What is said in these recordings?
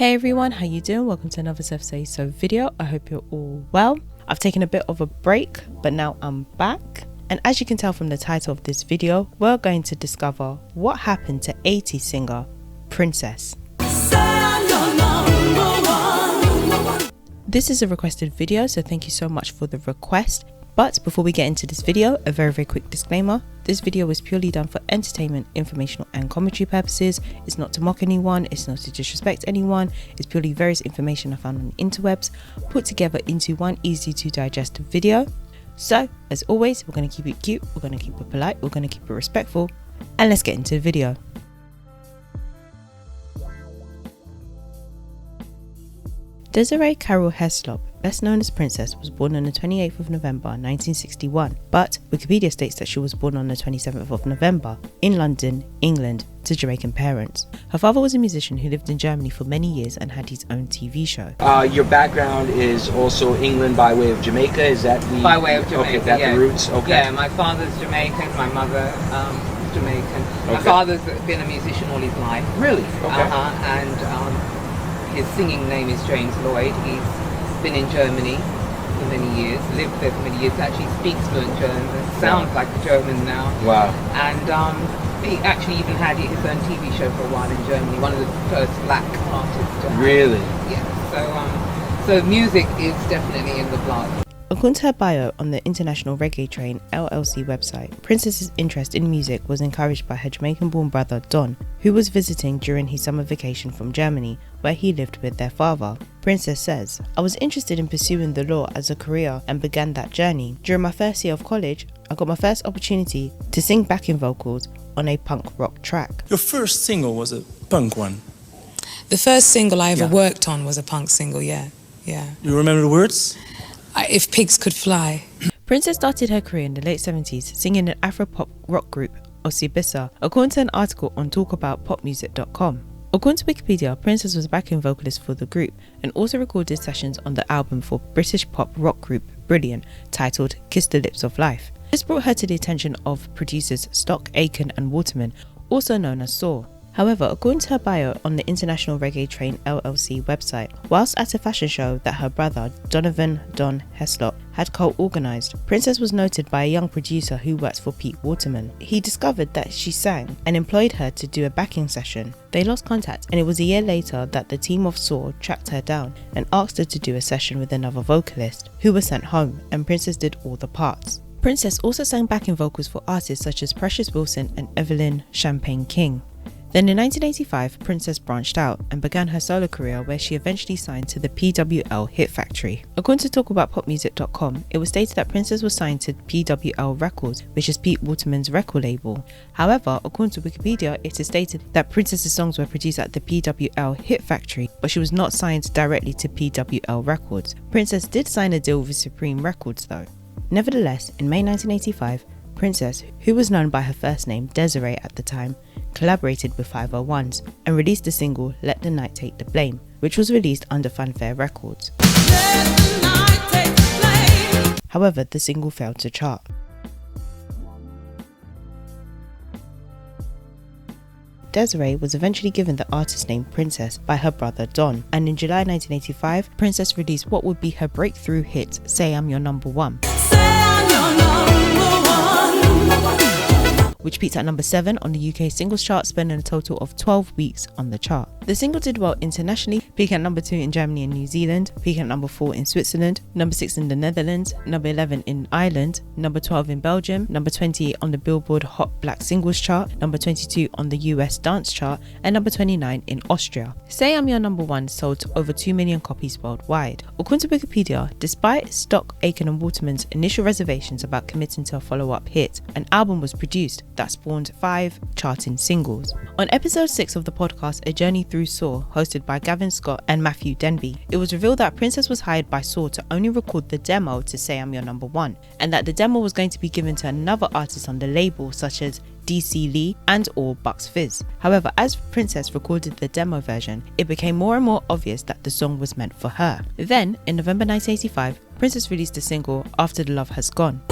Hey everyone, how you doing? Welcome to another xoxo video. I hope you're all well. I've taken a bit of a break, but now I'm back. And as you can tell from the title of this video, we're going to discover what happened to 80s singer Princess. This is a requested video, so thank you so much for the request. But before we get into this video, a very quick disclaimer. This video was purely done for entertainment, informational and commentary purposes. It's not to mock anyone, it's not to disrespect anyone, it's purely various information I found on the interwebs put together into one easy to digest video. So as always, we're going to keep it cute, we're going to keep it polite, we're going to keep it respectful, and let's get into the video. Desiree Carol Heslop, best known as Princess, was born on the 28th of November 1961, but Wikipedia states that she was born on the 27th of November in London, England, to Jamaican parents. Her father was a musician who lived in Germany for many years and had his own TV show. Your background is also England by way of Jamaica, is that the... By way of Jamaica, okay, that the roots? Okay. Yeah, my father's Jamaican, my mother is Jamaican. Okay. My father's been a musician all his life. Really? Okay. And his singing name is James Lloyd. He's been in Germany for many years, lived there for many years, actually speaks fluent German, sounds like a German now. Wow. And he actually even had his own TV show for a while in Germany, one of the first black artists. Really? Yeah, so music is definitely in the blood. According to her bio on the International Reggae Train LLC website, Princess's interest in music was encouraged by her Jamaican-born brother Don, who was visiting during his summer vacation from Germany, where he lived with their father. Princess says, "I was interested in pursuing the law as a career and began that journey. During my first year of college, I got my first opportunity to sing backing vocals on a punk rock track." Your first single was a punk one? The first single I ever worked on was a punk single, yeah. You remember the words? If Pigs Could Fly. Princess started her career in the late 70s singing in Afro-pop rock group Osibisa, according to an article on talkaboutpopmusic.com. According to Wikipedia, Princess was a backing vocalist for the group and also recorded sessions on the album for British pop rock group Brilliant, titled Kiss the Lips of Life. This brought her to the attention of producers Stock, Aitken and Waterman, also known as Saw. However, according to her bio on the International Reggae Train LLC website, whilst at a fashion show that her brother Donovan Don Heslop had co-organised, Princess was noted by a young producer who works for Pete Waterman. He discovered that she sang and employed her to do a backing session. They lost contact, and it was a year later that the team of Saw tracked her down and asked her to do a session with another vocalist, who was sent home, and Princess did all the parts. Princess also sang backing vocals for artists such as Precious Wilson and Evelyn Champagne King. Then in 1985, Princess branched out and began her solo career, where she eventually signed to the PWL Hit Factory. According to talkaboutpopmusic.com, it was stated that Princess was signed to PWL Records, which is Pete Waterman's record label. However, according to Wikipedia, it is stated that Princess's songs were produced at the PWL Hit Factory, but she was not signed directly to PWL Records. Princess did sign a deal with Supreme Records though. Nevertheless, in May 1985, Princess, who was known by her first name Desiree at the time, collaborated with 501s and released the single Let the Night Take the Blame, which was released under Funfair Records. However, the single failed to chart. Desiree was eventually given the artist name Princess by her brother Don, and in July 1985, Princess released what would be her breakthrough hit, Say I'm Your Number One, which peaked at number 7 on the UK singles chart, spending a total of 12 weeks on the chart. The single did well internationally, peaking at number 2 in Germany and New Zealand, peaking at number 4 in Switzerland, number 6 in the Netherlands, number 11 in Ireland, number 12 in Belgium, number 28 on the Billboard Hot Black Singles chart, number 22 on the US Dance chart, and number 29 in Austria. Say I'm Your Number One sold over 2 million copies worldwide. According to Wikipedia, despite Stock, Aitken and Waterman's initial reservations about committing to a follow-up hit, an album was produced that spawned 5 charting singles. On episode 6 of the podcast A Journey Through Saw, hosted by Gavin Scott and Matthew Denby, it was revealed that Princess was hired by Saw to only record the demo to Say I'm Your Number One, and that the demo was going to be given to another artist on the label such as DC Lee and or Bucks Fizz. However, as Princess recorded the demo version, it became more and more obvious that the song was meant for her. Then, in November 1985, Princess released the single After the Love Has Gone,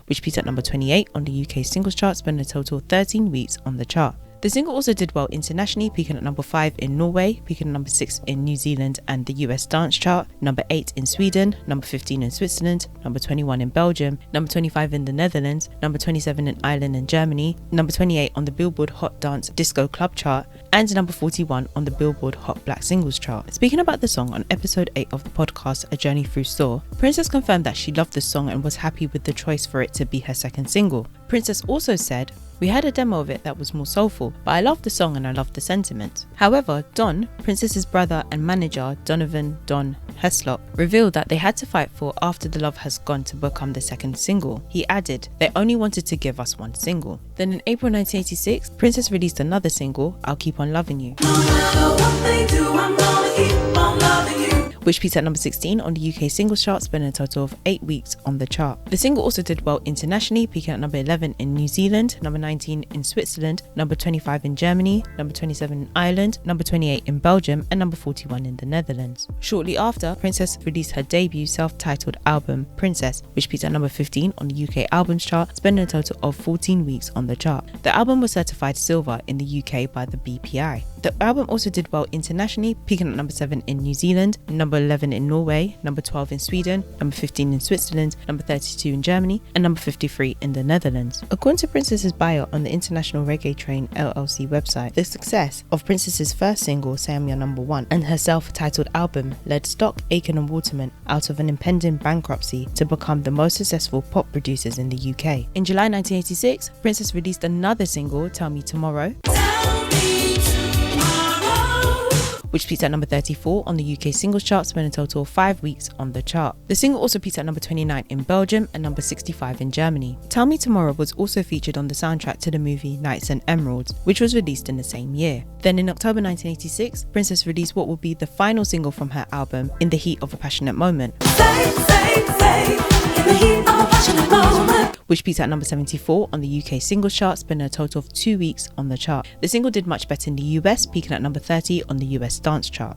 which peaked at number 28 on the UK singles chart, spending a total of 13 weeks on the chart. The single also did well internationally, peaking at number 5 in Norway, peaking at number 6 in New Zealand and the US dance chart, number 8 in Sweden, number 15 in Switzerland, number 21 in Belgium, number 25 in the Netherlands, number 27 in Ireland and Germany, number 28 on the Billboard Hot Dance Disco Club chart, and number 41 on the Billboard Hot Black Singles chart. Speaking about the song on episode 8 of the podcast A Journey Through Saw, Princess confirmed that she loved the song and was happy with the choice for it to be her second single. Princess also said, "We had a demo of it that was more soulful, but I loved the song and I loved the sentiment." However, Don, Princess's brother and manager Donovan Don Heslop, revealed that they had to fight for After the Love Has Gone to become the second single. He added, "They only wanted to give us one single." Then in April 1986, Princess released another single, I'll Keep On Loving You, which peaked at number 16 on the UK singles chart, spending a total of 8 weeks on the chart. The single also did well internationally, peaking at number 11 in New Zealand, number 19 in Switzerland, number 25 in Germany, number 27 in Ireland, number 28 in Belgium, and number 41 in the Netherlands. Shortly after, Princess released her debut self-titled album, Princess, which peaked at number 15 on the UK albums chart, spending a total of 14 weeks on the chart. The album was certified silver in the UK by the BPI. The album also did well internationally, peaking at number 7 in New Zealand, number 11 in Norway, number 12 in Sweden, number 15 in Switzerland, number 32 in Germany, and number 53 in the Netherlands. According to Princess's bio on the International Reggae Train LLC website, the success of Princess's first single, Say I'm Your Number One, and her self-titled album led Stock, Aitken and Waterman out of an impending bankruptcy to become the most successful pop producers in the UK. In July 1986, Princess released another single, Tell Me Tomorrow, which peaked at number 34 on the UK singles chart, spending a total of 5 weeks on the chart. The single also peaked at number 29 in Belgium and number 65 in Germany. Tell Me Tomorrow was also featured on the soundtrack to the movie Knights and Emeralds, which was released in the same year. Then in October 1986, Princess released what would be the final single from her album, In the Heat of a Passionate Moment, which peaked at number 74 on the UK singles chart, spending a total of 2 weeks on the chart. The single did much better in the US, peaking at number 30 on the US dance chart.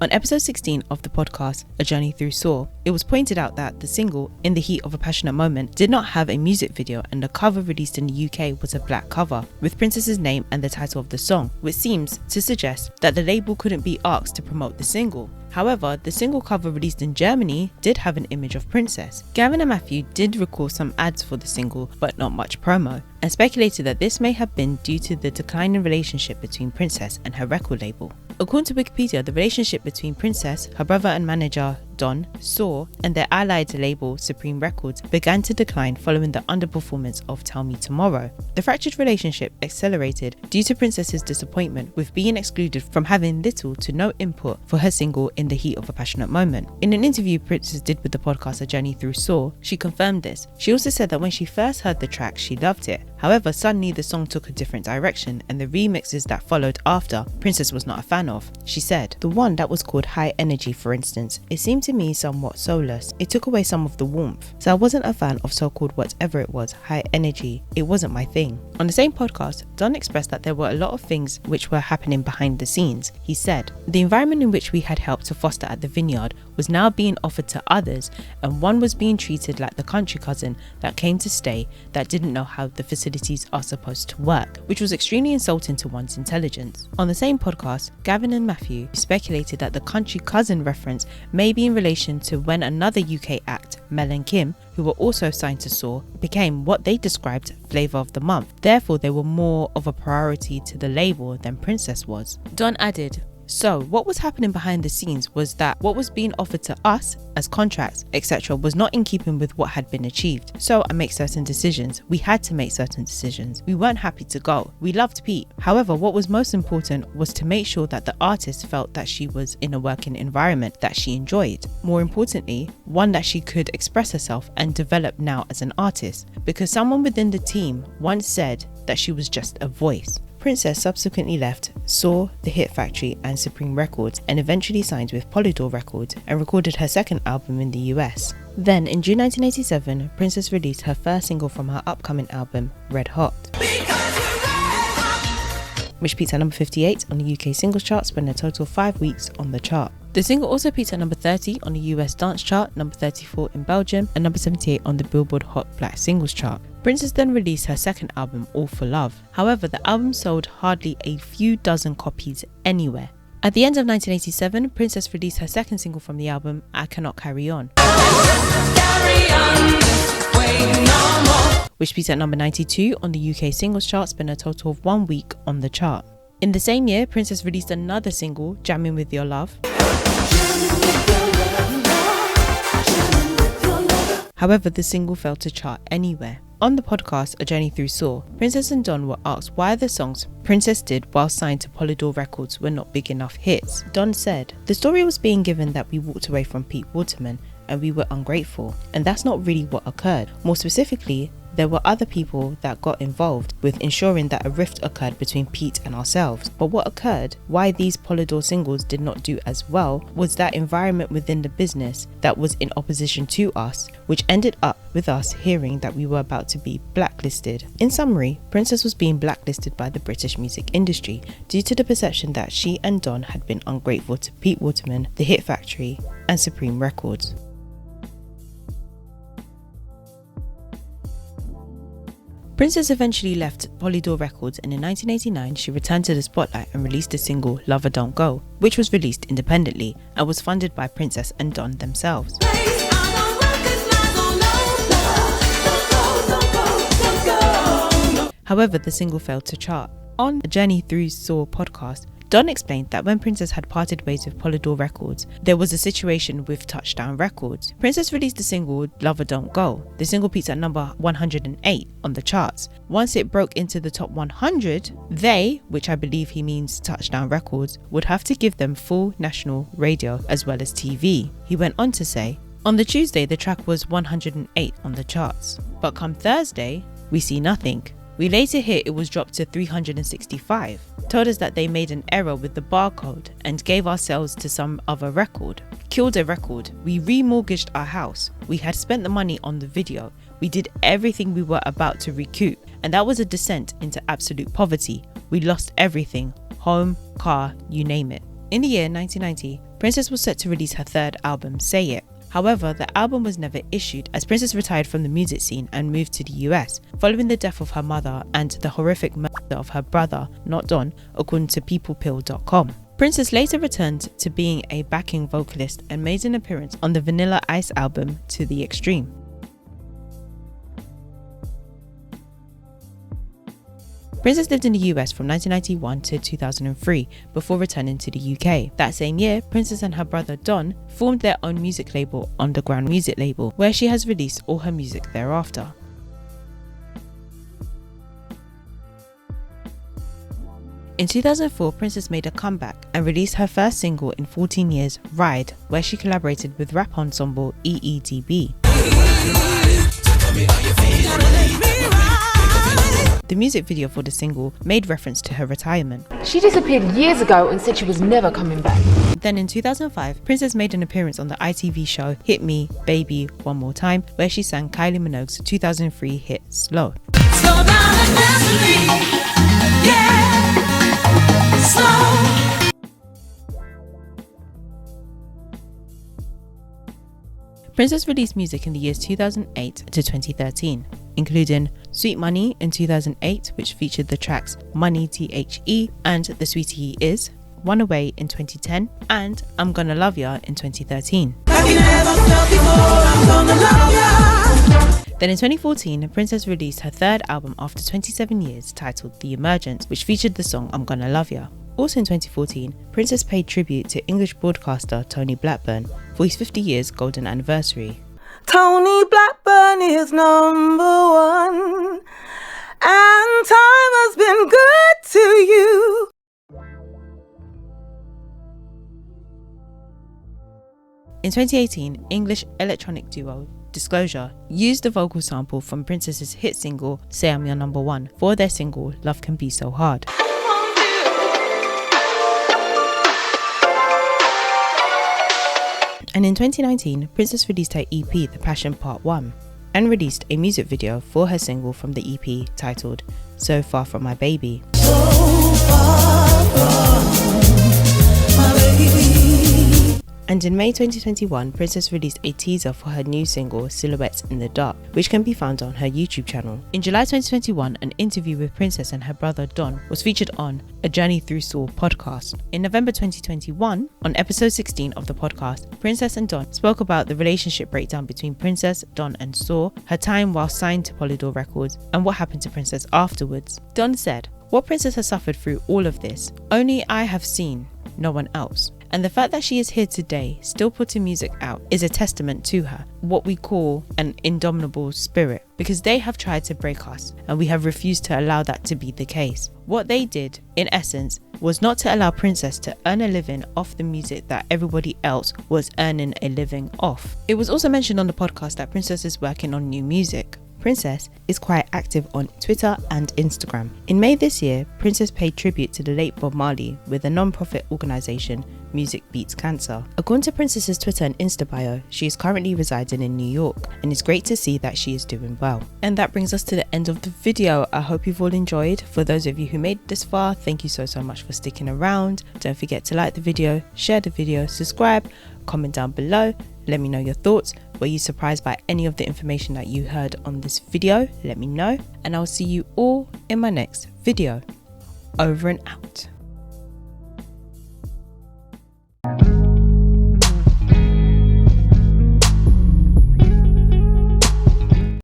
On episode 16 of the podcast, A Journey Through Saw, it was pointed out that the single, In the Heat of a Passionate Moment, did not have a music video, and the cover released in the UK was a black cover, with Princess's name and the title of the song, which seems to suggest that the label couldn't be asked to promote the single. However, the single cover released in Germany did have an image of Princess. Gavin and Matthew did record some ads for the single, but not much promo, and speculated that this may have been due to the declining relationship between Princess and her record label. According to Wikipedia, the relationship between Princess, her brother and manager Don, Saw, and their allied label Supreme Records began to decline following the underperformance of Tell Me Tomorrow. The fractured relationship accelerated due to Princess's disappointment with being excluded from having little to no input for her single In the Heat of a Passionate Moment. In an interview Princess did with the podcast A Journey Through Saw, she confirmed this. She also said that when she first heard the track, she loved it. However, suddenly the song took a different direction, and the remixes that followed after, Princess was not a fan of. She said, "The one that was called High Energy, for instance, it seemed to me somewhat soulless. It took away some of the warmth. So I wasn't a fan of so-called whatever it was, high energy. It wasn't my thing." On the same podcast, Don expressed that there were a lot of things which were happening behind the scenes. He said, "The environment in which we had helped to foster at the Vineyard was now being offered to others, and one was being treated like the country cousin that came to stay that didn't know how the facilities are supposed to work, which was extremely insulting to one's intelligence." On the same podcast, Gavin and Matthew speculated that the country cousin reference may be in relation to when another UK act, Mel and Kim, who were also signed to Saw, became what they described flavour of the month. Therefore, they were more of a priority to the label than Princess was. Don added, "So what was happening behind the scenes was that what was being offered to us as contracts, etc. was not in keeping with what had been achieved. So I make certain decisions. We had to make certain decisions. We weren't happy to go. We loved Pete. However, what was most important was to make sure that the artist felt that she was in a working environment that she enjoyed. More importantly, one that she could express herself and develop now as an artist, because someone within the team once said that she was just a voice." Princess subsequently left Saw, The Hit Factory and Supreme Records, and eventually signed with Polydor Records and recorded her second album in the US. Then in June 1987, Princess released her first single from her upcoming album, Red Hot, which peaked at number 58 on the UK singles chart, spending a total of 5 weeks on the chart. The single also peaked at number 30 on the US dance chart, number 34 in Belgium, and number 78 on the Billboard Hot Black Singles chart. Princess then released her second album, All for Love. However, the album sold hardly a few dozen copies anywhere. At the end of 1987, Princess released her second single from the album, I Cannot Carry On, which peaked at number 92 on the UK singles chart, spent a total of 1 week on the chart. In the same year, Princess released another single, Jamming With Your Love. However, the single failed to chart anywhere. On the podcast A Journey Through Soul, Princess and Don were asked why the songs Princess did while signed to Polydor Records were not big enough hits. Don said, "The story was being given that we walked away from Pete Waterman and we were ungrateful, and that's not really what occurred. More specifically, there were other people that got involved with ensuring that a rift occurred between Pete and ourselves. But what occurred, why these Polydor singles did not do as well, was that environment within the business that was in opposition to us, which ended up with us hearing that we were about to be blacklisted." In summary, Princess was being blacklisted by the British music industry due to the perception that she and Don had been ungrateful to Pete Waterman, The Hit Factory, and Supreme Records. Princess eventually left Polydor Records, and in 1989 she returned to the spotlight and released the single Lover Don't Go, which was released independently and was funded by Princess and Don themselves. However, the single failed to chart. On A Journey Through Soul podcast, Don explained that when Princess had parted ways with Polydor Records, there was a situation with Touchdown Records. Princess released the single Lover Don't Go. The single peaked at number 108 on the charts. Once it broke into the top 100, they, which I believe he means Touchdown Records, would have to give them full national radio as well as TV. He went on to say, "On the Tuesday, the track was 108 on the charts. But come Thursday, we see nothing. We later hear it was dropped to 365. Told us that they made an error with the barcode and gave ourselves to some other record. Killed a record. We remortgaged our house. We had spent the money on the video. We did everything we were about to recoup, and that was a descent into absolute poverty. We lost everything. Home, car, you name it." In the year 1990, Princess was set to release her third album, Say It. However, the album was never issued as Princess retired from the music scene and moved to the US following the death of her mother and the horrific murder of her brother, not Don, according to peoplepill.com. Princess later returned to being a backing vocalist and made an appearance on the Vanilla Ice album To the Extreme. Princess lived in the US from 1991 to 2003 before returning to the UK. That same year, Princess and her brother Don formed their own music label, Underground Music Label, where she has released all her music thereafter. In 2004, Princess made a comeback and released her first single in 14 years, Ride, where she collaborated with rap ensemble EEDB. The music video for the single made reference to her retirement. She disappeared years ago and said she was never coming back. Then in 2005, Princess made an appearance on the ITV show Hit Me, Baby, One More Time, where she sang Kylie Minogue's 2003 hit Slow. Slow down and dance with me. Yeah. Slow. Princess released music in the years 2008 to 2013, including Sweet Money in 2008, which featured the tracks Money THE and The Sweetie He Is, One Away in 2010, and I'm Gonna Love Ya in 2013. Then in 2014, Princess released her third album after 27 years titled The Emergence, which featured the song I'm Gonna Love Ya. Also in 2014, Princess paid tribute to English broadcaster Tony Blackburn for his 50 years golden anniversary. Tony Blackburn is number one, and time has been good to you. In 2018, English electronic duo Disclosure used the vocal sample from Princess's hit single Say I'm Your Number One for their single Love Can Be So Hard. And in 2019, Princess released her EP The Passion Part 1 and released a music video for her single from the EP titled So Far From My Baby. And in May 2021, Princess released a teaser for her new single, Silhouettes in the Dark, which can be found on her YouTube channel. In July 2021, an interview with Princess and her brother Don was featured on A Journey Through Soul podcast. In November 2021, on episode 16 of the podcast, Princess and Don spoke about the relationship breakdown between Princess, Don and Saw, her time while signed to Polydor Records, and what happened to Princess afterwards. Don said, "What Princess has suffered through all of this, only I have seen, no one else. And the fact that she is here today, still putting music out, is a testament to her, what we call an indomitable spirit, because they have tried to break us, and we have refused to allow that to be the case. What they did, in essence, was not to allow Princess to earn a living off the music that everybody else was earning a living off." It was also mentioned on the podcast that Princess is working on new music. Princess is quite active on Twitter and Instagram. In May this year, Princess paid tribute to the late Bob Marley with a non-profit organisation, Music Beats Cancer. According to Princess's Twitter and Insta bio, she is currently residing in New York, and it's great to see that she is doing well. And that brings us to the end of the video. I hope you've all enjoyed. For those of you who made it this far, thank you so much for sticking around. Don't forget to like the video, share the video, subscribe, comment down below. Let me know your thoughts. Were you surprised by any of the information that you heard on this video? Let me know, and I'll see you all in my next video. Over and out.